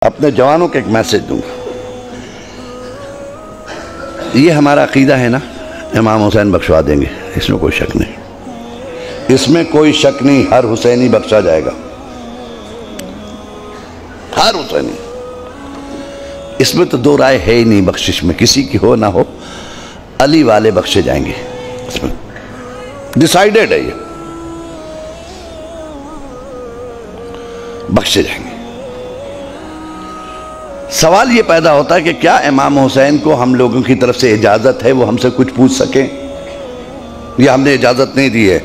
अपने जवानों को एक मैसेज दूंगा। ये हमारा अकीदा है ना, इमाम हुसैन बख्शवा देंगे, इसमें कोई शक नहीं, इसमें कोई शक नहीं। हर हुसैनी बख्शा जाएगा, हर हुसैनी, इसमें तो दो राय है ही नहीं। बख्शिश में किसी की हो ना हो, अली वाले बख्शे जाएंगे, इसमें डिसाइडेड है, ये बख्शे जाएंगे। सवाल ये पैदा होता है कि क्या इमाम हुसैन को हम लोगों की तरफ से इजाजत है वो हमसे कुछ पूछ सकें, या हमने इजाजत नहीं दी है?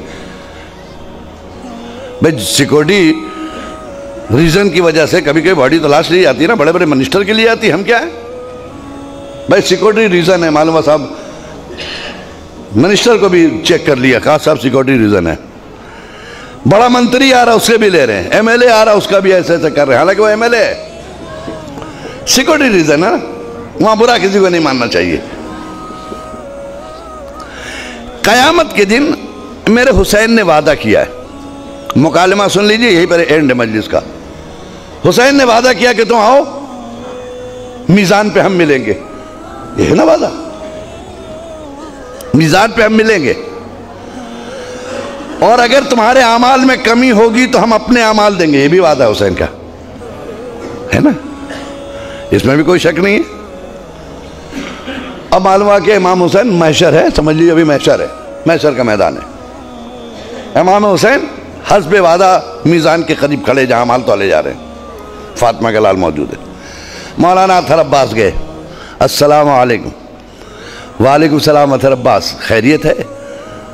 भाई सिक्योरिटी रीजन की वजह से कभी कभी बॉडी तलाश ली जाती है ना, बड़े बड़े मिनिस्टर के लिए आती है, हम क्या है भाई सिक्योरिटी रीजन है, मालूम है साहब, मिनिस्टर को भी चेक कर लिया, कहा साहब सिक्योरिटी रीजन है। बड़ा मंत्री आ रहा है उसके भी ले रहे हैं, एमएलए आ रहा है उसका भी ऐसे ऐसे कर रहे हैं, हालांकि वो एमएलए है, सिक्योरिटी रीजन है ना, वहां बुरा किसी को नहीं मानना चाहिए। कयामत के दिन मेरे हुसैन ने वादा किया है, मुकालमा सुन लीजिए, यहीं पर एंड है मजलिस का। हुसैन ने वादा किया कि तुम आओ, मीजान पे हम मिलेंगे, ये है ना वादा, मीजान पे हम मिलेंगे, और अगर तुम्हारे अमाल में कमी होगी तो हम अपने अमाल देंगे, ये भी वादा है हुसैन का, है ना, इसमें भी कोई शक नहीं है। अब मालूम हुआ कि इमाम हुसैन महशर है, समझ लीजिए अभी महशर है, महशर का मैदान है। इमाम हुसैन हस्बे वादा मीज़ान के करीब खड़े, जहां माल तोले जा रहे हैं, फातिमा का लाल मौजूद है। मौलाना अतहर अब्बास गए, अस्सलाम वालेकुम। वालेकुम सलाम अतहर अब्बास, खैरियत है?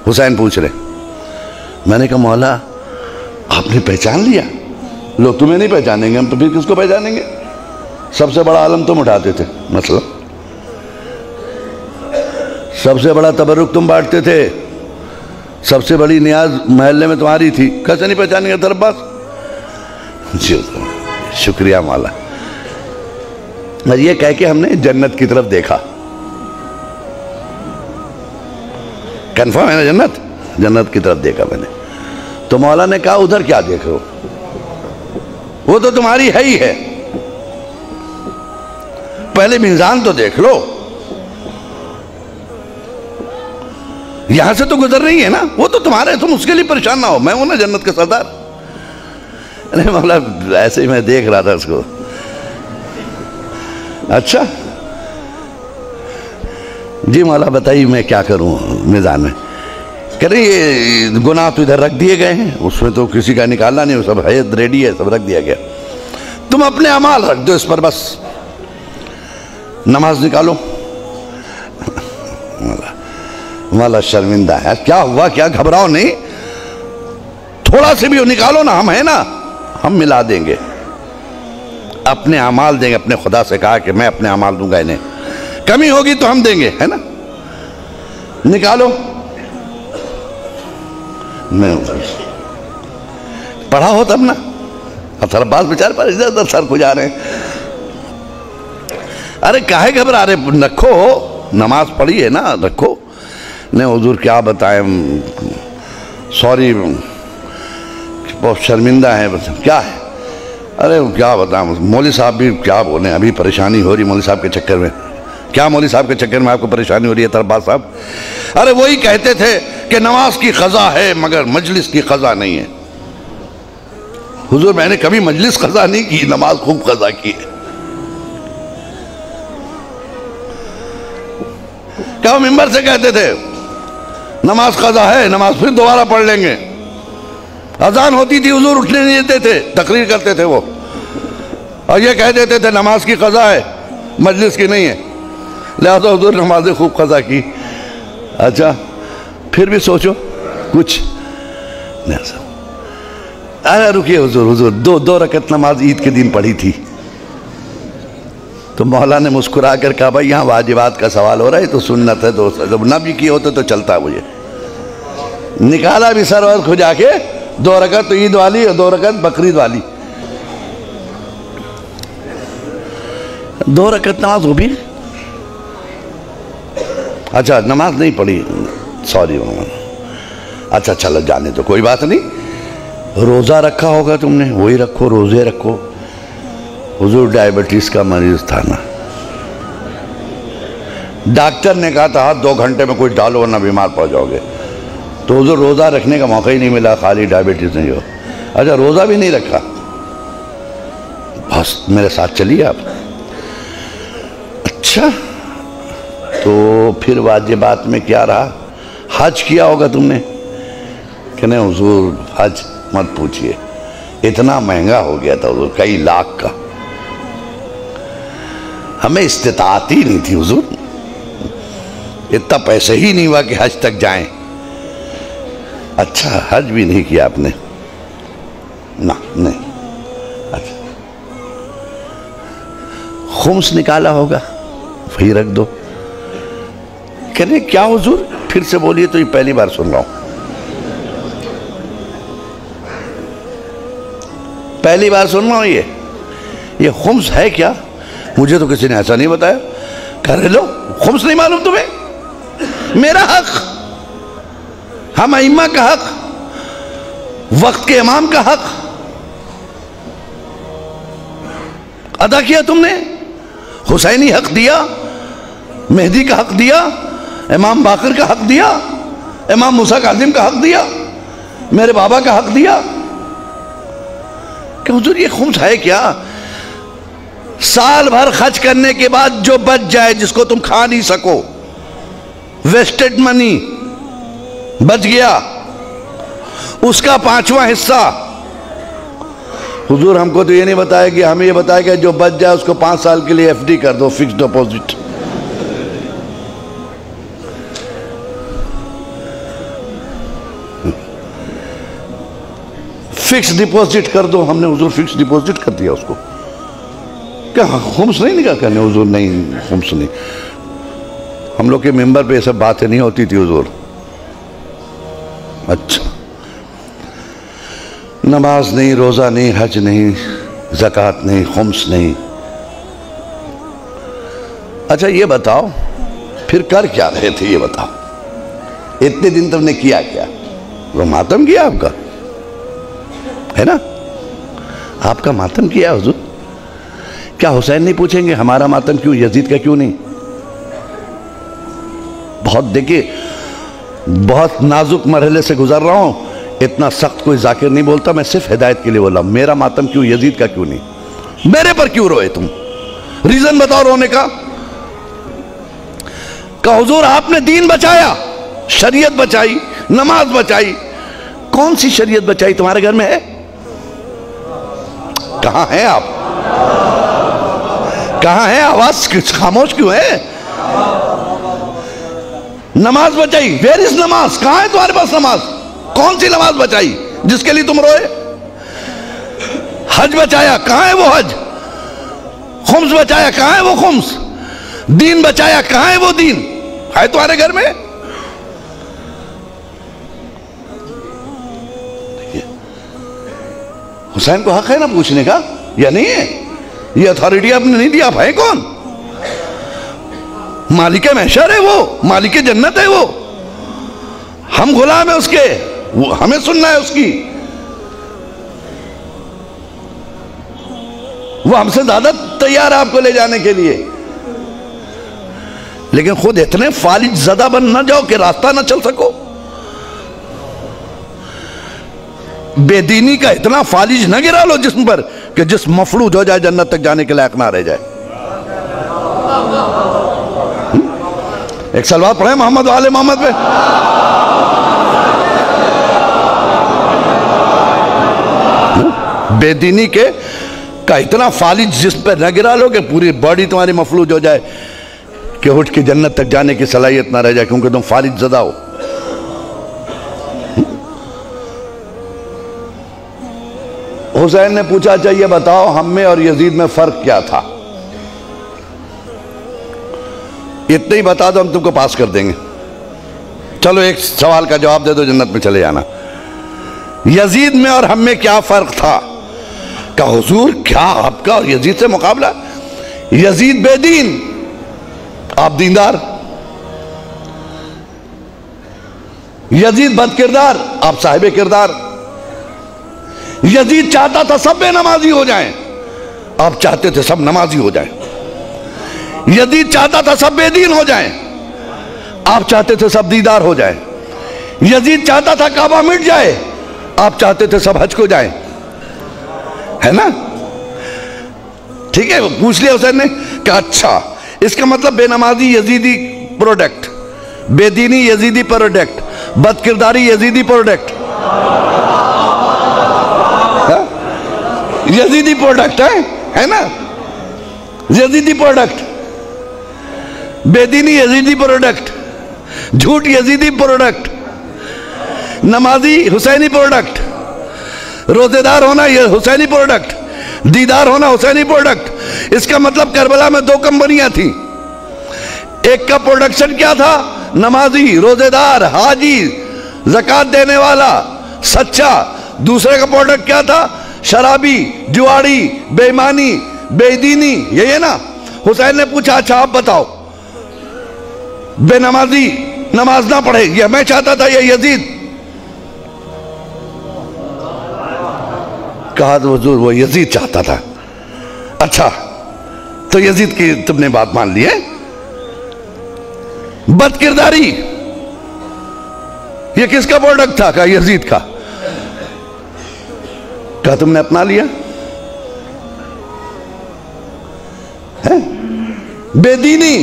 हुसैन पूछ रहे। मैंने कहा मौला आपने पहचान लिया? लोग तुम्हें नहीं पहचानेंगे, हम तो फिर किसको पहचानेंगे? सबसे बड़ा आलम तुम उठाते थे, मतलब सबसे बड़ा तबरुक तुम बांटते थे, सबसे बड़ी नियाज महल्ले में तुम्हारी थी, कैसे नहीं पहचानेंगे अतहर अब्बास? जी शुक्रिया मौला। ये कह के हमने जन्नत की तरफ देखा, कंफर्म है ना, जन्नत, जन्नत की तरफ देखा मैंने। तो मौला ने कहा उधर क्या देख रहे हो, वो तो तुम्हारी है ही है, पहले मीज़ान तो देख लो, यहां से तो गुजर रही है ना, वो तो तुम्हारे, तुम उसके लिए परेशान ना हो, मैं हूं ना जन्नत का सरदार। अरे मौला ऐसे ही मैं देख रहा था उसको। अच्छा जी मौला बताइए मैं क्या करूं मीज़ान में? कह रहे ये गुनाह तो इधर रख दिए गए हैं, उसमें तो किसी का निकालना नहीं, सब है रेडी है, सब रख दिया गया, तुम अपने अमाल रख दो इस पर, बस नमाज निकालो। मौला शर्मिंदा है, क्या हुआ, क्या घबराओ नहीं, थोड़ा से भी निकालो ना, हम है ना, हम मिला देंगे, अपने अमाल देंगे। अपने खुदा से कहा कि मैं अपने अमाल दूंगा, इन्हें कमी होगी तो हम देंगे, है ना, निकालो। मैं पढ़ा हो तब ना, अतहर अब्बास बेचारे पर इधर उधर सर खुजा रहे हैं। अरे काहे घबरा रहे, रखो, नमाज पढ़ी है ना, रखो। नहीं हुजूर क्या बताएं, सॉरी बहुत शर्मिंदा है, बस क्या है? अरे क्या बताएं, मौलवी साहब भी क्या बोले, अभी परेशानी हो रही मौलवी साहब के चक्कर में। क्या मौलवी साहब के चक्कर में आपको परेशानी हो रही है अतहर अब्बास साहब? अरे वही कहते थे कि नमाज की क़ज़ा है मगर मजलिस की क़ज़ा नहीं है। हुजूर मैंने कभी मजलिस क़ज़ा नहीं की, नमाज खूब क़ज़ा की है। क्या मिंबर से कहते थे नमाज क़ज़ा है, नमाज फिर दोबारा पढ़ लेंगे। अजान होती थी हुजूर उठने नहीं देते थे, तकरीर करते थे वो, और ये कह देते थे नमाज की क़ज़ा है, मजलिस की नहीं है, लिहाजा हुजूर नमाज़ें खूब क़ज़ा की। अच्छा फिर भी सोचो कुछ नहीं। अरे रुकिए हुजूर, हुजूर दो रकत नमाज ईद के दिन पढ़ी थी। तो मौला ने मुस्कुरा कर कहा भाई यहाँ वाजिबात का सवाल हो रहा है, तो सुन्नत है, दोस्त जब न भी किए होते तो चलता मुझे। निकाला भी सर और खुजा के, 2 रकत तो ईद वाली और 2 रकत बकरीद वाली, 2 रकत नमाज वो भी। अच्छा नमाज नहीं पढ़ी, सॉरी। अच्छा चलो जाने तो कोई बात नहीं, रोज़ा रखा होगा तुमने, वही रखो, रोज़े रखो। हुजूर डायबिटीज का मरीज था ना, डॉक्टर ने कहा था 2 घंटे में कुछ डालो वरना बीमार पड़ जाओगे। तो हुजूर रोज़ा रखने का मौका ही नहीं मिला, खाली डायबिटीज नहीं हो। अच्छा रोज़ा भी नहीं रखा, बस मेरे साथ चलिए आप। अच्छा तो फिर वाजिबात में क्या रहा? हज किया होगा तुमने? कि नहीं हुजूर हज मत पूछिए, इतना महंगा हो गया था हुजूर, कई लाख का, हमें इस्तिताअत ही नहीं थी हुजूर, इतना पैसे ही नहीं हुआ कि हज तक जाएं। अच्छा हज भी नहीं किया आपने ना? नहीं। अच्छा खुम्स निकाला होगा, वही रख दो। कह रहे क्या हुजूर? फिर से बोलिए, तो ये पहली बार सुन रहा हूं, पहली बार सुन रहा हूं। ये खुम्स है क्या? मुझे तो किसी ने ऐसा नहीं बताया। कह रहे लो खुम्स नहीं मालूम तुम्हें? मेरा हक, हम इमाम का हक, वक्त के इमाम का हक अदा किया तुमने। हुसैनी हक दिया, मेहदी का हक दिया, इमाम बाकर का हक दिया, इमाम मूसा काजिम का हक दिया, मेरे बाबा का हक दिया। कि हुजूर ये खुम्स है क्या? साल भर खर्च करने के बाद जो बच जाए, जिसको तुम खा नहीं सको, वेस्टेड मनी बच गया, उसका 5वां हिस्सा। हुजूर हमको तो ये नहीं बताया कि हमें ये बताया कि जो बच जाए उसको 5 साल के लिए एफडी कर दो, फिक्स डिपॉजिट। फिक्स डिपॉजिट कर दो। हमने हुजूर फिक्स डिपॉजिट कर दिया उसको। क्या खुम्स नहीं निकाल करने? हुजूर नहीं, खुम्स नहीं। हम लोग के मेंबर पे ये सब बातें नहीं होती थी हुजूर। अच्छा नमाज नहीं, रोज़ा नहीं, हज नहीं, ज़कात नहीं, खुम्स नहीं। अच्छा ये बताओ फिर कर क्या रहे थे? ये बताओ, इतने दिन तुमने किया क्या? वो मातम किया आपका, है ना? आपका मातम किया हुजूर। क्या हुसैन नहीं पूछेंगे हमारा मातम क्यों, यजीद का क्यों नहीं? बहुत देखिए, बहुत नाजुक मरहले से गुजर रहा हूं, इतना सख्त कोई जाकिर नहीं बोलता, मैं सिर्फ हिदायत के लिए बोला। मेरा मातम क्यों, यजीद का क्यों नहीं? मेरे पर क्यों रोए तुम? रीजन बताओ रोने का। हुजूर आपने दीन बचाया, शरीयत बचाई, नमाज बचाई। कौन सी शरीयत बचाई तुम्हारे घर में है? कहां हैं आप? कहां है? आवाज खामोश क्यों है? नमाज बचाई, वेयर इज नमाज? कहां है तुम्हारे पास नमाज? कौन सी नमाज बचाई जिसके लिए तुम रोए? हज बचाया, कहां है वो हज? खुम्स बचाया, कहां है वो खुम्स? दीन बचाया, कहां है वो दीन? है तुम्हारे घर में? हुसैन को हक है ना पूछने का, या नहीं है? ये अथॉरिटी आपने नहीं दी। आप है कौन? मालिक महशर है वो, मालिक जन्नत है वो, हम गुलाम है उसके, वो हमें सुनना है उसकी। वो हमसे ज्यादा तैयार है आपको ले जाने के लिए, लेकिन खुद इतने फालिज ज़दा बन ना जाओ कि रास्ता ना चल सको। बेदीनी का इतना फालिज न गिरा लो जिस्म पर कि जिस्म मफलूज हो जाए, जन्नत तक जाने के लायक ना रह जाए। एक सलवात पढ़े मोहम्मद वाले मोहम्मद पे। बेदीनी के का इतना फालिज जिस्म पे न गिरा लो कि पूरी बॉडी तुम्हारी मफलूज हो जाए कि उठ के जन्नत तक जाने की सलाहियत ना रह जाए, क्योंकि तुम फालिज ज़दा हो। हुसैन ने पूछा, चाहिए बताओ हम में और यजीद में फर्क क्या था? इतने ही बता दो, हम तुमको पास कर देंगे। चलो एक सवाल का जवाब दे दो, जन्नत में चले जाना। यजीद में और हम में क्या फर्क था? क्या हुजूर क्या आपका और यजीद से मुकाबला? यजीद बेदीन, आप दीनदार। यजीद बदकिरदार, आप साहिब किरदार। यजीद चाहता था सब बेनमाजी हो जाएं, आप चाहते थे सब नमाजी हो जाएं। यजीद चाहता था सब बेदीन हो जाएं, आप चाहते थे सब दीदार हो जाएं। यजीद चाहता था काबा मिट जाए, आप चाहते थे सब हज को जाएं, है ना? ठीक है, पूछ लिया हुसैन ने कि अच्छा इसका मतलब बेनमाजी यजीदी प्रोडक्ट, बेदीनी यजीदी प्रोडक्ट, बदकिरदारी यजीदी प्रोडक्ट, यजीदी प्रोडक्ट है ना? यजीदी प्रोडक्ट, बेदीनी यजीदी प्रोडक्ट, झूठ यजीदी प्रोडक्ट, नमाजी हुसैनी प्रोडक्ट, रोजेदार होना ये हुसैनी प्रोडक्ट, दीदार होना हुसैनी प्रोडक्ट। इसका मतलब करबला में दो कंपनियां थी, एक का प्रोडक्शन क्या था? नमाजी, रोजेदार, हाजी, ज़कात देने वाला, सच्चा। दूसरे का प्रोडक्ट क्या था? शराबी, जुआड़ी, बेईमानी, बेदीनी। यही है ना? हुसैन ने पूछा अच्छा आप बताओ, बेनमाजी नमाज ना पढ़े, यह मैं चाहता था, यह यजीद? कहा तो हुजूर वो यजीद चाहता था। अच्छा तो यजीद की तुमने बात मान ली है। बदकिरदारी ये किसका प्रोडक्ट था? कहा यजीद का। कहा तुमने अपना लिया है? बेदीनी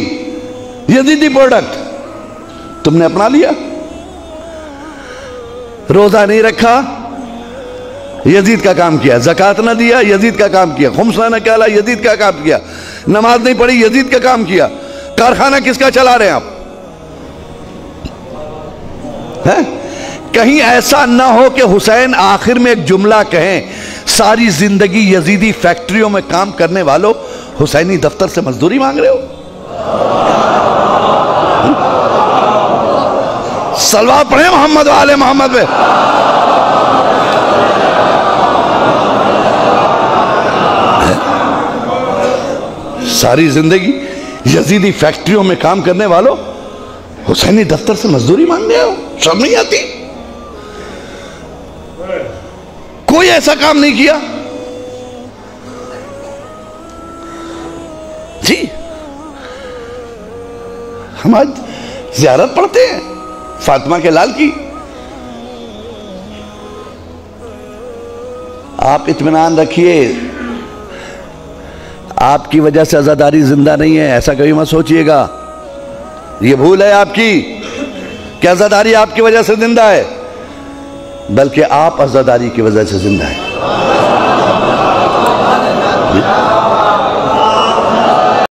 यजीदी प्रोडक्ट तुमने अपना लिया। रोजा नहीं रखा, यजीद का काम किया। ज़कात ना दिया, यजीद का काम किया। खुम्स ना निकाला, यजीद का काम किया। नमाज नहीं पढ़ी, यजीद का काम किया। कारखाना किसका चला रहे हैं आप? है? कहीं ऐसा ना हो कि हुसैन आखिर में एक जुमला कहें, सारी जिंदगी यजीदी फैक्ट्रियों में काम करने वालों हुसैनी दफ्तर से मजदूरी मांग रहे हो। सलवात पढ़े मोहम्मद वाले मोहम्मद पे। सारी जिंदगी यजीदी फैक्ट्रियों में काम करने वालों हुसैनी दफ्तर से मजदूरी मांगने हो, शर्म नहीं आती? कोई ऐसा काम नहीं किया जी। हम आज ज़ियारत पढ़ते हैं फातिमा के लाल की। आप इत्मीनान रखिए, आपकी वजह से आज़ादारी जिंदा नहीं है, ऐसा कभी मत सोचिएगा। ये भूल है आपकी कि आज़ादारी आपकी वजह से जिंदा है, बल्कि आप आज़ादारी की वजह से जिंदा है।